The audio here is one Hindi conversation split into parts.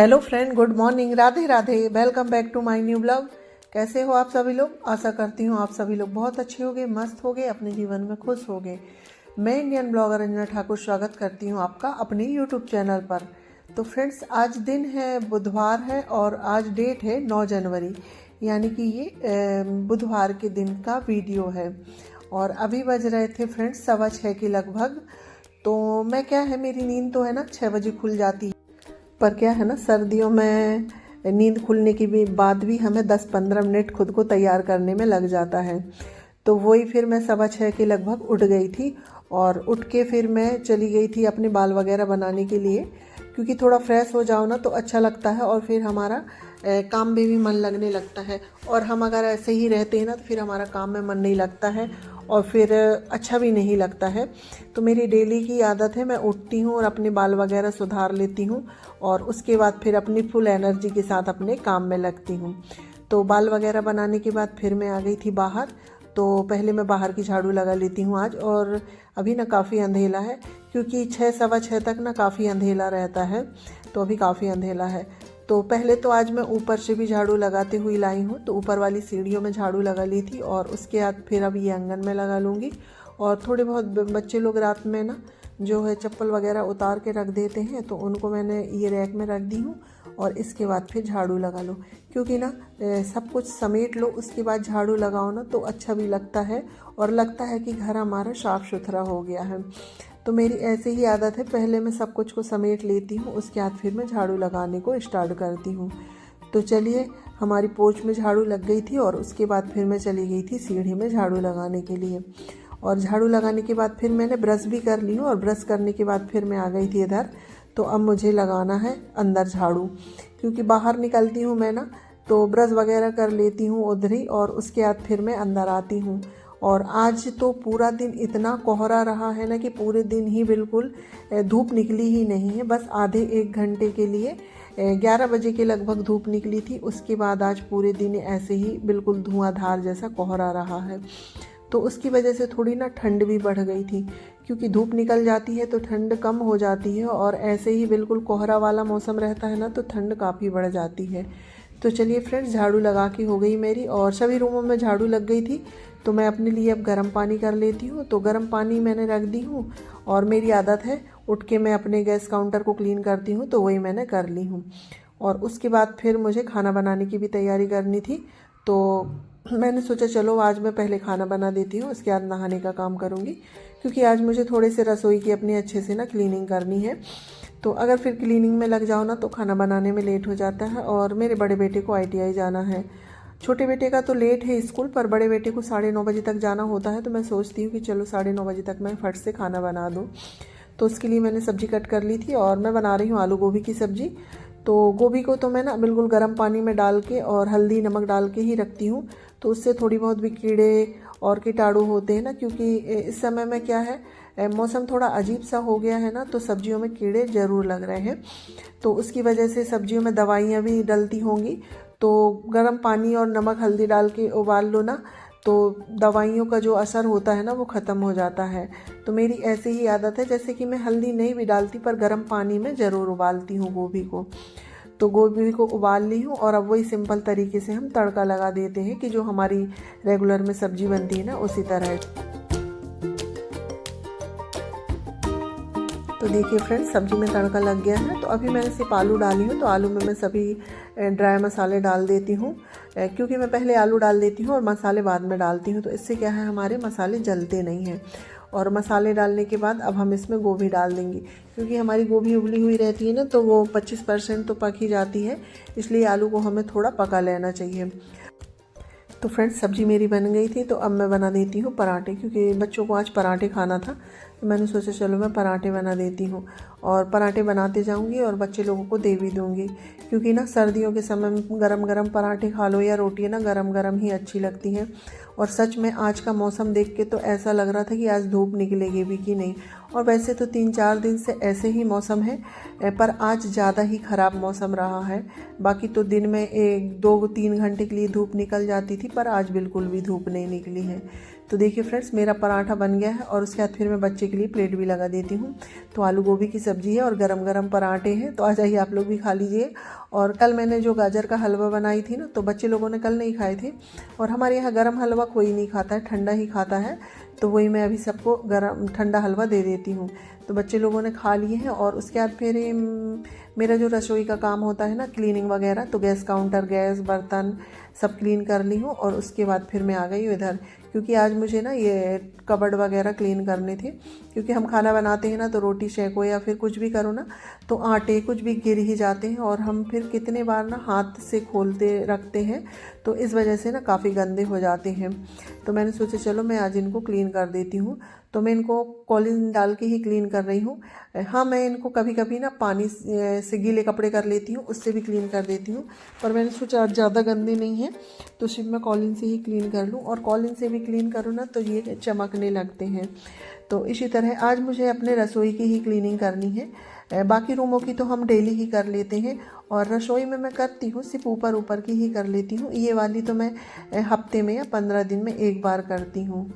Hello friend, good morning, Radhe Radhe. Welcome back to my new blog. कैसे हो आप सभी लोग? आशा करती हूँ आप सभी लोग बहुत अच्छे होंगे, मस्त होंगे, अपने जीवन में खुश होंगे। मैं इंडियन ब्लॉगर रंजना ठाकुर स्वागत करती हूँ आपका अपने यूट्यूब चैनल पर। तो फ्रेंड्स, आज दिन है, बुधवार है और आज डेट है 9 जनवरी, यानी कि ये बुधवार के दिन का वीडियो है। और अभी बज रहे थे फ्रेंड्स 6:15 के लगभग। तो मैं क्या है, मेरी नींद तो है ना 6 बजे खुल जाती है, पर क्या है ना, सर्दियों में नींद खुलने की भी बाद भी हमें 10-15 मिनट खुद को तैयार करने में लग जाता है। तो वही फिर मैं 6:15 के लगभग उठ गई थी और उठ के फिर मैं चली गई थी अपने बाल वगैरह बनाने के लिए, क्योंकि थोड़ा फ्रेश हो जाओ ना तो अच्छा लगता है और फिर हमारा काम में भी मन लगने लगता है। और हम अगर ऐसे ही रहते हैं ना तो फिर हमारा काम में मन नहीं लगता है और फिर अच्छा भी नहीं लगता है। तो मेरी डेली की आदत है, मैं उठती हूँ और अपने बाल वगैरह सुधार लेती हूँ और उसके बाद फिर अपनी फुल एनर्जी के साथ अपने काम में लगती हूँ। तो बाल वगैरह बनाने के बाद फिर मैं आ गई थी बाहर। तो पहले मैं बाहर की झाड़ू लगा लेती हूँ आज। और अभी ना काफ़ी अंधेला है, क्योंकि 6-6:15 तक ना काफ़ी अंधेला रहता है, तो अभी काफ़ी अंधेला है। तो पहले तो आज मैं ऊपर से भी झाड़ू लगाते हुई लाई हूँ, तो ऊपर वाली सीढ़ियों में झाड़ू लगा ली थी और उसके बाद फिर अब ये आंगन में लगा लूँगी। और थोड़े बहुत बच्चे लोग रात में ना जो है चप्पल वगैरह उतार के रख देते हैं, तो उनको मैंने ये रैक में रख दी हूँ और इसके बाद फिर झाड़ू लगा लो, क्योंकि ना सब कुछ समेट लो उसके बाद झाड़ू लगाओ ना तो अच्छा भी लगता है और लगता है कि घर हमारा साफ़ सुथरा हो गया है। तो मेरी ऐसे ही आदत है, पहले मैं सब कुछ को समेट लेती हूँ, उसके बाद फिर मैं झाड़ू लगाने को स्टार्ट करती हूँ। तो चलिए, हमारी पोर्च में झाड़ू लग गई थी और उसके बाद फिर मैं चली गई थी सीढ़ी में झाड़ू लगाने के लिए। और झाड़ू लगाने के बाद फिर मैंने ब्रश भी कर ली हूँ और ब्रश करने के बाद फिर मैं आ गई थी इधर। तो अब मुझे लगाना है अंदर झाड़ू, क्योंकि बाहर निकलती हूँ मैं ना तो ब्रश वगैरह कर लेती हूँ उधर ही और उसके बाद फिर मैं अंदर आती हूँ। और आज तो पूरा दिन इतना कोहरा रहा है ना कि पूरे दिन ही बिल्कुल धूप निकली ही नहीं है। बस आधे 1 घंटे के लिए 11 बजे के लगभग धूप निकली थी, उसके बाद आज पूरे दिन ऐसे ही बिल्कुल धुआंधार जैसा कोहरा रहा है। तो उसकी वजह से थोड़ी ना ठंड भी बढ़ गई थी, क्योंकि धूप निकल जाती है तो ठंड कम हो जाती है और ऐसे ही बिल्कुल कोहरा वाला मौसम रहता है ना तो ठंड काफ़ी बढ़ जाती है। तो चलिए फ्रेंड्स, झाड़ू लगा के हो गई मेरी और सभी रूमों में झाड़ू लग गई थी। तो मैं अपने लिए अब गर्म पानी कर लेती हूँ। तो गर्म पानी मैंने रख दी हूँ और मेरी आदत है उठ के मैं अपने गैस काउंटर को क्लीन करती हूँ, तो वही मैंने कर ली हूँ। और उसके बाद फिर मुझे खाना बनाने की भी तैयारी करनी थी, तो मैंने सोचा चलो आज मैं पहले खाना बना देती हूँ, उसके बाद नहाने का काम करूँगी, क्योंकि आज मुझे थोड़े से रसोई की अपनी अच्छे से ना क्लीनिंग करनी है। तो अगर फिर क्लीनिंग में लग जाओ ना तो खाना बनाने में लेट हो जाता है। और मेरे बड़े बेटे को ITI जाना है। छोटे बेटे का तो लेट है स्कूल, पर बड़े बेटे को 9:30 बजे तक जाना होता है। तो मैं सोचती हूँ कि चलो 9:30 बजे तक मैं फट से खाना बना दूँ। तो उसके लिए मैंने सब्ज़ी कट कर ली थी और मैं बना रही हूँ आलू गोभी की सब्ज़ी। तो गोभी को तो मैं ना बिल्कुल गर्म पानी में डाल के और हल्दी नमक डाल के ही रखती हूँ, तो उससे थोड़ी बहुत भी कीड़े और कीटाणु होते हैं ना, क्योंकि इस समय में क्या है, मौसम थोड़ा अजीब सा हो गया है ना, तो सब्जियों में कीड़े ज़रूर लग रहे हैं। तो उसकी वजह से सब्जियों में दवाइयाँ भी डलती होंगी। तो गर्म पानी और नमक हल्दी डाल के उबाल लो ना, तो दवाइयों का जो असर होता है ना वो ख़त्म हो जाता है। तो मेरी ऐसे ही आदत है, जैसे कि मैं हल्दी नहीं भी डालती पर गर्म पानी में ज़रूर उबालती हूँ गोभी को। तो गोभी को उबाल ली हूँ और अब वही सिंपल तरीके से हम तड़का लगा देते हैं कि जो हमारी रेगुलर में सब्ज़ी बनती है ना उसी तरह। तो देखिए फ्रेंड्स, सब्ज़ी में तड़का लग गया है। तो अभी मैंने सिर्फ आलू डाली हूँ, तो आलू में मैं सभी ड्राई मसाले डाल देती हूँ, क्योंकि मैं पहले आलू डाल देती हूँ और मसाले बाद में डालती हूँ। तो इससे क्या है, हमारे मसाले जलते नहीं हैं। और मसाले डालने के बाद अब हम इसमें गोभी डाल देंगे, क्योंकि हमारी गोभी उबली हुई रहती है ना तो वो 25% तो पक ही जाती है, इसलिए आलू को हमें थोड़ा पका लेना चाहिए। तो फ्रेंड्स, सब्ज़ी मेरी बन गई थी, तो अब मैं बना देती हूँ पराठे, क्योंकि बच्चों को आज पराठे खाना था। तो मैंने सोचा चलो मैं पराठे बना देती हूँ और पराठे बनाते जाऊँगी और बच्चे लोगों को दे भी दूँगी, क्योंकि ना सर्दियों के समय में गरम गरम पराठे खा लो या रोटियाँ ना गरम गरम ही अच्छी लगती हैं। और सच में आज का मौसम देख के तो ऐसा लग रहा था कि आज धूप निकलेगी भी कि नहीं। और वैसे तो 3-4 दिन से ऐसे ही मौसम है, पर आज ज़्यादा ही ख़राब मौसम रहा है। बाकी तो दिन में 1-2-3 घंटे के लिए धूप निकल जाती थी, पर आज बिल्कुल भी धूप नहीं निकली है। तो देखिए फ्रेंड्स, मेरा पराठा बन गया है और उसके बाद फिर मैं बच्चे के लिए प्लेट भी लगा देती हूँ। तो आलू गोभी की सब्ज़ी है और गरम गरम पराठे हैं, तो आ जाइए आप लोग भी खा लीजिए। और कल मैंने जो गाजर का हलवा बनाई थी ना, तो बच्चे लोगों ने कल नहीं खाए थे, और हमारे यहाँ गरम हलवा कोई नहीं खाता है, ठंडा ही खाता है। तो वही मैं अभी सबको गरम ठंडा हलवा दे देती हूँ। तो बच्चे लोगों ने खा लिए हैं। और उसके बाद फिर मेरा जो रसोई का काम होता है ना, क्लीनिंग वगैरह, तो गैस काउंटर, गैस, बर्तन सब क्लीन कर ली हूँ। और उसके बाद फिर मैं आ गई हूँ इधर, क्योंकि आज मुझे ना ये कबर्ड वगैरह क्लीन करने थे। क्योंकि हम खाना बनाते हैं ना, तो रोटी सेको या फिर कुछ भी करो ना, तो आटे कुछ भी गिर ही जाते हैं, और हम फिर कितने बार ना हाथ से खोलते रखते हैं, तो इस वजह से ना काफ़ी गंदे हो जाते हैं। तो मैंने सोचा चलो मैं आज इनको क्लीन कर देती हूँ। तो मैं इनको कॉलिन डाल के ही क्लीन कर रही हूँ। हाँ, मैं इनको कभी कभी ना पानी से गीले कपड़े कर लेती हूँ, उससे भी क्लीन कर देती हूँ, पर मैंने सोचा आज ज़्यादा गंदे नहीं है तो सिर्फ मैं कॉलिन से ही क्लीन कर लूँ। और कॉलिन से भी क्लीन करूँ ना, तो ये चमकने लगते हैं। तो इसी तरह आज मुझे अपने रसोई की ही क्लीनिंग करनी है। बाकी रूमों की तो हम डेली ही कर लेते हैं, और रसोई में मैं करती हूँ सिर्फ ऊपर ऊपर की ही कर लेती हूँ। ये वाली तो मैं हफ्ते में या 15 दिन में एक बार करती हूँ।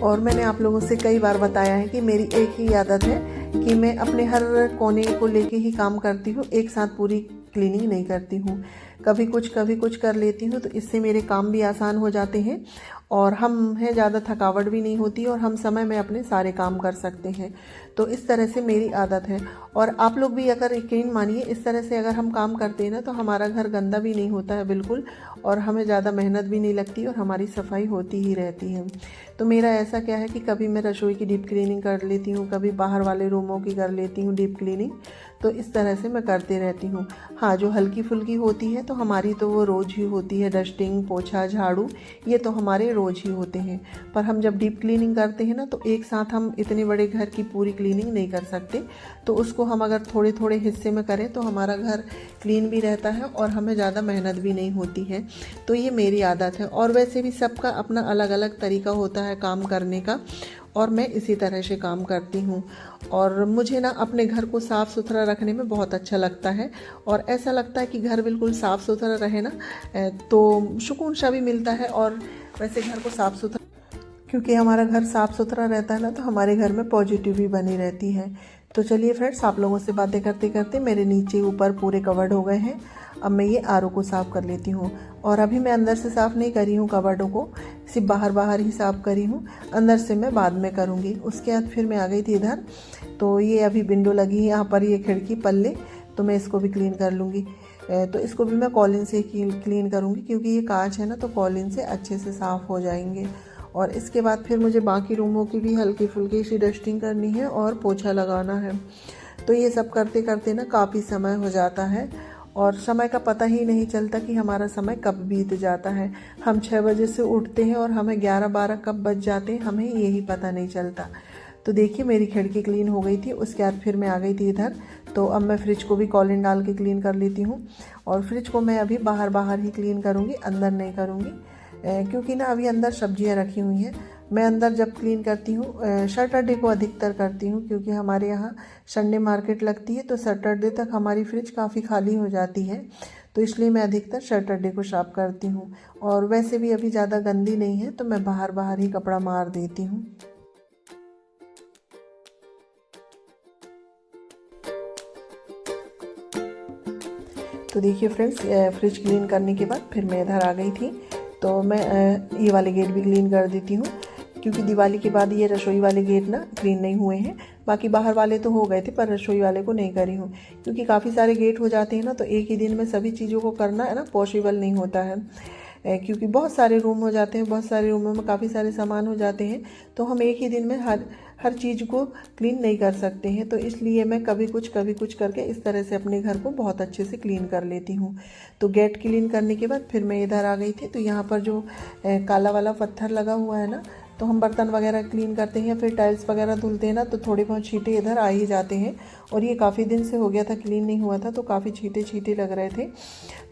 और मैंने आप लोगों से कई बार बताया है कि मेरी एक ही आदत है कि मैं अपने हर कोने को लेके ही काम करती हूँ, एक साथ पूरी क्लीनिंग नहीं करती हूँ। कभी कुछ कर लेती हूँ, तो इससे मेरे काम भी आसान हो जाते हैं, और हमें ज़्यादा थकावट भी नहीं होती, और हम समय में अपने सारे काम कर सकते हैं। तो इस तरह से मेरी आदत है। और आप लोग भी अगर यकीन मानिए, इस तरह से अगर हम काम करते हैं ना, तो हमारा घर गंदा भी नहीं होता है बिल्कुल, और हमें ज़्यादा मेहनत भी नहीं लगती, और हमारी सफाई होती ही रहती है। तो मेरा ऐसा क्या है कि कभी मैं रसोई की डीप क्लीनिंग कर लेती हूँ, कभी बाहर वाले रूमों की कर लेती हूँ डीप क्लीनिंग। तो इस तरह से मैं करती रहती हूँ। हाँ, जो हल्की फुल्की होती है तो हमारी तो वो रोज़ ही होती है, डस्टिंग, पोछा, झाड़ू, ये तो हमारे रोज़ ही होते हैं। पर हम जब डीप क्लीनिंग करते हैं ना, तो एक साथ हम इतने बड़े घर की पूरी क्लीनिंग नहीं कर सकते। तो उसको हम अगर थोड़े थोड़े हिस्से में करें तो हमारा घर क्लीन भी रहता है, और हमें ज़्यादा मेहनत भी नहीं होती है। तो ये मेरी आदत है। और वैसे भी सबका अपना अलग अलग तरीका होता है काम करने का, और मैं इसी तरह से काम करती हूँ। और मुझे ना अपने घर को साफ़ सुथरा रखने में बहुत अच्छा लगता है, और ऐसा लगता है कि घर बिल्कुल साफ़ सुथरा रहे ना, तो सुकून सा भी मिलता है। और वैसे घर को साफ़ सुथरा, क्योंकि हमारा घर साफ़ सुथरा रहता है ना, तो हमारे घर में पॉजिटिव भी बनी रहती है। तो चलिए फ्रेंड्स, आप लोगों से बातें करते करते मेरे नीचे ऊपर पूरे कवर्ड हो गए हैं। अब मैं ये आरओ को साफ़ कर लेती हूँ। और अभी मैं अंदर से साफ़ नहीं करी हूँ कवर्डों को, सिर्फ बाहर बाहर ही साफ़ करी हूँ। अंदर से मैं बाद में करूँगी। उसके बाद फिर मैं आ गई थी इधर। तो ये अभी विंडो लगी है यहाँ पर, ये खिड़की पल्ले, तो मैं इसको भी क्लीन कर लूँगी। तो इसको भी मैं कॉलिन से क्लीन करूँगी, क्योंकि ये कांच है ना, तो कॉलिन से अच्छे से साफ़ हो जाएंगे। और इसके बाद फिर मुझे बाकी रूमों की भी हल्की फुल्की सी डस्टिंग करनी है और पोछा लगाना है। तो ये सब करते करते ना काफ़ी समय हो जाता है, और समय का पता ही नहीं चलता कि हमारा समय कब बीत जाता है। हम 6 बजे से उठते हैं और हमें 11-12 कब बज जाते हैं, हमें यही पता नहीं चलता। तो देखिए, मेरी खिड़की क्लीन हो गई थी। उसके बाद फिर मैं आ गई थी इधर। तो अब मैं फ्रिज को भी कॉलिन डाल के क्लीन कर लेती हूँ। और फ्रिज को मैं अभी बाहर बाहर ही क्लीन करूँगी, अंदर नहीं करूँगी, क्योंकि ना अभी अंदर सब्जियां रखी हुई हैं। मैं अंदर जब क्लीन करती हूँ सैटरडे को अधिकतर करती हूँ, क्योंकि हमारे यहाँ संडे मार्केट लगती है, तो सैटरडे तक हमारी फ्रिज काफ़ी खाली हो जाती है। तो इसलिए मैं अधिकतर सैटरडे को साफ करती हूँ। और वैसे भी अभी ज़्यादा गंदी नहीं है, तो मैं बाहर बाहर ही कपड़ा मार देती हूँ। तो देखिए फ्रेंड्स, फ्रिज क्लीन करने के बाद फिर मैं इधर आ गई थी। तो मैं ये वाले गेट भी क्लीन कर देती हूँ, क्योंकि दिवाली के बाद ये रसोई वाले गेट ना क्लीन नहीं हुए हैं। बाकी बाहर वाले तो हो गए थे, पर रसोई वाले को नहीं करी हूँ, क्योंकि काफ़ी सारे गेट हो जाते हैं ना, तो एक ही दिन में सभी चीज़ों को करना है ना पॉसिबल नहीं होता है। क्योंकि बहुत सारे रूम हो जाते हैं, बहुत सारे रूमों में काफ़ी सारे सामान हो जाते हैं, तो हम एक ही दिन में हर चीज़ को क्लीन नहीं कर सकते हैं। तो इसलिए मैं कभी कुछ करके इस तरह से अपने घर को बहुत अच्छे से क्लीन कर लेती हूँ। तो गेट क्लीन करने के बाद फिर मैं इधर आ गई थी। तो यहाँ पर जो काला वाला पत्थर लगा हुआ है ना, तो हम बर्तन वगैरह क्लीन करते हैं, फिर टाइल्स वगैरह धुलते हैं ना, तो थोड़े बहुत छींटे इधर आ ही जाते हैं। और ये काफ़ी दिन से हो गया था, क्लीन नहीं हुआ था, तो काफ़ी छींटे लग रहे थे।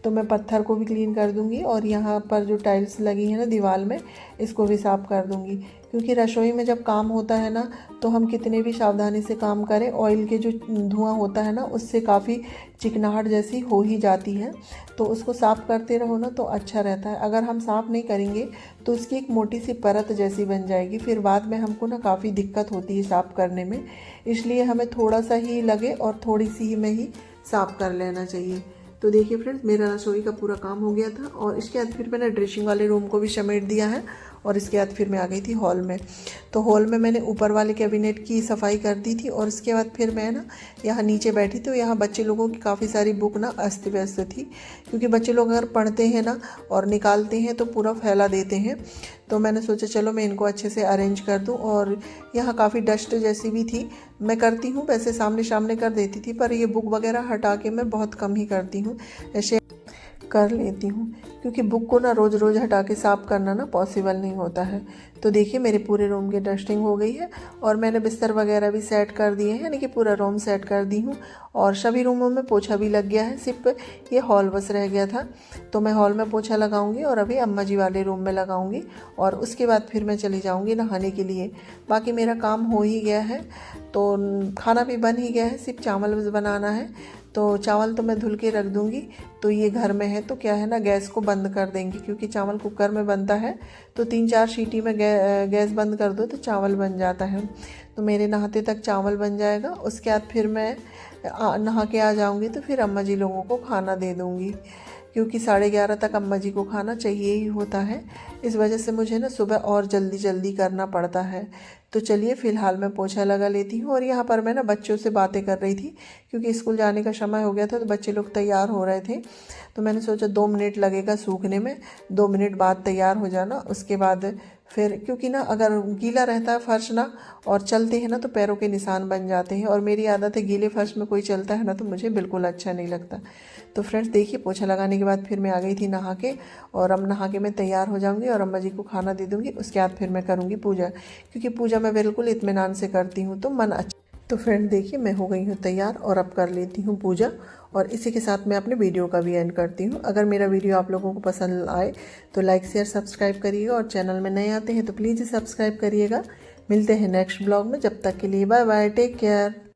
तो मैं पत्थर को भी क्लीन कर दूंगी, और यहाँ पर जो टाइल्स लगी है ना दीवार में, इसको भी साफ़ कर दूंगी, क्योंकि रसोई में जब काम होता है ना तो हम कितने भी सावधानी से काम करें, ऑयल के जो धुआं होता है ना उससे काफ़ी चिकनाहट जैसी हो ही जाती है। तो उसको साफ़ करते रहो ना तो अच्छा रहता है। अगर हम साफ़ नहीं करेंगे तो उसकी एक मोटी सी परत जैसी बन जाएगी, फिर बाद में हमको ना काफ़ी दिक्कत होती है साफ़ करने में। इसलिए हमें थोड़ा सा ही लगे और थोड़ी सी ही में ही साफ़ कर लेना चाहिए। तो देखिए फ्रेंड्स, मेरा रसोई का पूरा काम हो गया था और इसके बाद फिर मैंने ड्रेसिंग वाले रूम को भी समेट दिया है और इसके बाद फिर मैं आ गई थी हॉल में। तो हॉल में मैंने ऊपर वाले कैबिनेट की सफाई कर दी थी और इसके बाद फिर मैं ना यहाँ नीचे बैठी थी। तो यहाँ बच्चे लोगों की काफ़ी सारी बुक ना अस्त व्यस्त थी, क्योंकि बच्चे लोग अगर पढ़ते हैं ना और निकालते हैं तो पूरा फैला देते हैं। तो मैंने सोचा चलो मैं इनको अच्छे से अरेंज कर दूं। और यहाँ काफ़ी डस्ट जैसी भी थी। मैं करती हूँ वैसे सामने सामने कर देती थी, पर ये बुक वगैरह हटा के मैं बहुत कम ही करती हूँ, ऐसे कर लेती हूँ, क्योंकि बुक को ना रोज़ रोज़ हटा के साफ़ करना ना पॉसिबल नहीं होता है। तो देखिए मेरे पूरे रूम की डस्टिंग हो गई है और मैंने बिस्तर वगैरह भी सेट कर दिए हैं, यानी कि पूरा रूम सेट कर दी हूँ और सभी रूमों में पोछा भी लग गया है। सिर्फ ये हॉल बस रह गया था, तो मैं हॉल में पोछा लगाऊंगी और अभी अम्मा जी वाले रूम में लगाऊंगी और उसके बाद फिर मैं चली जाऊंगी नहाने के लिए। बाकी मेरा काम हो ही गया है, तो खाना भी बन ही गया है, सिर्फ चावल बस बनाना है। तो चावल तो मैं धुल के रख दूंगी। तो ये घर में है तो क्या है ना, गैस को बंद कर देंगे, क्योंकि चावल कुकर में बनता है तो 3-4 सीटी में गैस बंद कर दो तो चावल बन जाता है। तो मेरे नहाते तक चावल बन जाएगा। उसके बाद फिर मैं नहा के आ जाऊंगी तो फिर अम्मा जी लोगों को खाना दे दूंगी, क्योंकि 11:30 तक अम्मा जी को खाना चाहिए ही होता है। इस वजह से मुझे ना सुबह और जल्दी जल्दी करना पड़ता है। तो चलिए फ़िलहाल मैं पोछा लगा लेती हूँ। और यहाँ पर मैं ना बच्चों से बातें कर रही थी, क्योंकि स्कूल जाने का समय हो गया था तो बच्चे लोग तैयार हो रहे थे। तो मैंने सोचा 2 मिनट लगेगा सूखने में, 2 मिनट बाद तैयार हो जाना। उसके बाद फिर क्योंकि ना अगर गीला रहता है फर्श ना और चलते हैं ना तो पैरों के निशान बन जाते हैं, और मेरी आदत है गीले फर्श में कोई चलता है ना तो मुझे बिल्कुल अच्छा नहीं लगता। तो फ्रेंड्स देखिए पोछा लगाने के बाद फिर मैं आ गई थी नहा के, और अब नहा के मैं तैयार हो जाऊंगी और अम्मा जी को खाना दे दूंगी। उसके बाद फिर मैं करूँगी पूजा, क्योंकि पूजा मैं बिल्कुल इत्मीनान से करती हूँ तो मन अच्छा। तो फ्रेंड देखिए मैं हो गई हूँ तैयार और अब कर लेती हूँ पूजा, और इसी के साथ मैं अपने वीडियो का भी एंड करती हूँ। अगर मेरा वीडियो आप लोगों को पसंद आए तो लाइक शेयर सब्सक्राइब करिएगा, और चैनल में नए आते हैं तो प्लीज़ सब्सक्राइब करिएगा। मिलते हैं नेक्स्ट ब्लॉग में, जब तक के लिए बाय बाय, टेक केयर।